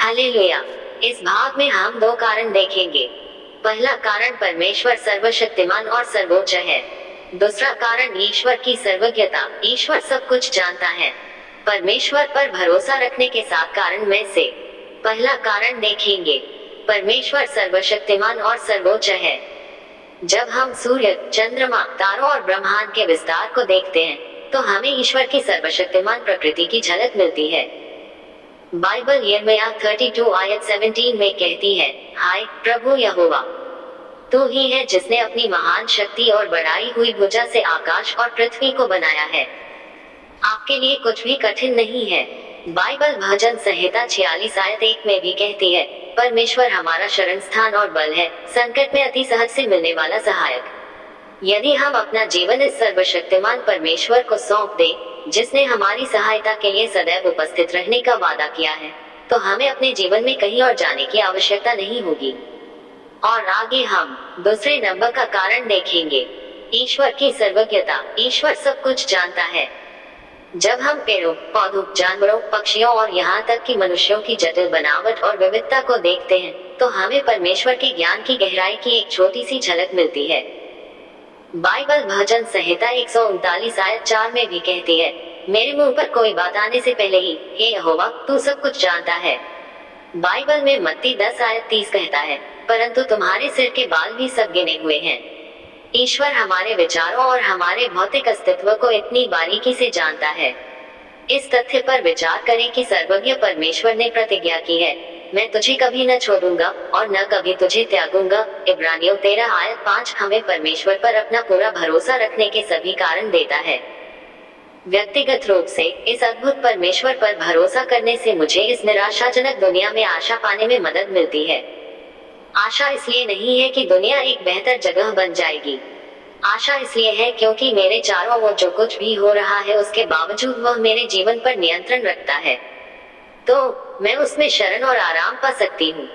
Hallelujah. इस भाग में हम दो कारण देखेंगे। पहला कारण परमेश्वर सर्वशक्तिमान और सर्वोच्च है। दूसरा कारण ईश्वर की सर्वज्ञता। ईश्वर सब कुछ जानता है। परमेश्वर पर भरोसा रखने के 7 कारण में से पहला कारण देखेंगे। परमेश्वर सर्वशक्तिमान और सर्वोच्च है। जब हम सूर्य, चंद्रमा, तारों और ब्रह्मांड के विस्तार को देखते हैं, तो हमें ईश्वर की सर्वशक्तिमान प्रकृति की झलक मिलती है। बाइबल यिर्मयाह 32 आयत 17 में कहती है, हाय प्रभु यहोवा, तू ही है जिसने अपनी महान शक्ति और बढ़ाई हुई भुजा से आकाश और पृथ्वी को बनाया है। आपके लिए कुछ भी कठिन नहीं है। बाइबल भजन संहिता 46 आयत 1 में भी कहती है, परमेश्वर हमारा शरण स्थान और बल है, संकट में अति सहज से मिलने वाला सहायक। यदि हम अपना जीवन इस सर्वशक्तिमान परमेश्वर को सौंप दें, जिसने हमारी सहायता के लिए सदैव उपस्थित रहने का वादा किया है, तो हमें अपने जीवन में कहीं और जाने की आवश्यकता नहीं होगी। और आगे हम दूसरे नंबर का कारण देखेंगे, ईश्वर की सर्वज्ञता। ईश्वर सब कुछ जानता है। जब हम पेड़ों, पौधों, जानवरों, पक्षियों और यहाँ तक कि मनुष्यों की जटिल बनावट और विविधता को देखते हैं, तो हमें परमेश्वर के ज्ञान की गहराई की एक छोटी सी झलक मिलती है। बाइबल भजन संहिता 139 आयत 4 में भी कहती है, मेरे मुंह पर कोई बात आने से पहले ही, हे यहोवा, तू सब कुछ जानता है। बाइबल में मत्ती 10 आयत 30 कहता है, परंतु तुम्हारे सिर के बाल भी सब गिने हुए हैं। ईश्वर हमारे विचारों और हमारे भौतिक अस्तित्व को इतनी बारीकी से जानता है। इस तथ्य पर विचार करें कि सर्वज्ञ परमेश्वर ने प्रतिज्ञा की है, मैं तुझे कभी न छोड़ूंगा और न कभी तुझे त्यागूंगा। इब्रानियों 13 आयत 5 हमें परमेश्वर पर अपना पूरा भरोसा रखने के सभी कारण देता है। व्यक्तिगत रूप से इस अद्भुत परमेश्वर पर भरोसा करने से मुझे इस निराशाजनक दुनिया में आशा पाने में मदद मिलती है। आशा इसलिए नहीं है कि दुनिया एक बेहतर जगह बन जाएगी। आशा इसलिए है क्योंकि मेरे चारों ओर जो कुछ भी हो रहा है, उसके बावजूद वह मेरे जीवन पर नियंत्रण रखता है, तो मैं उसमें शरण और आराम पा सकती हूँ।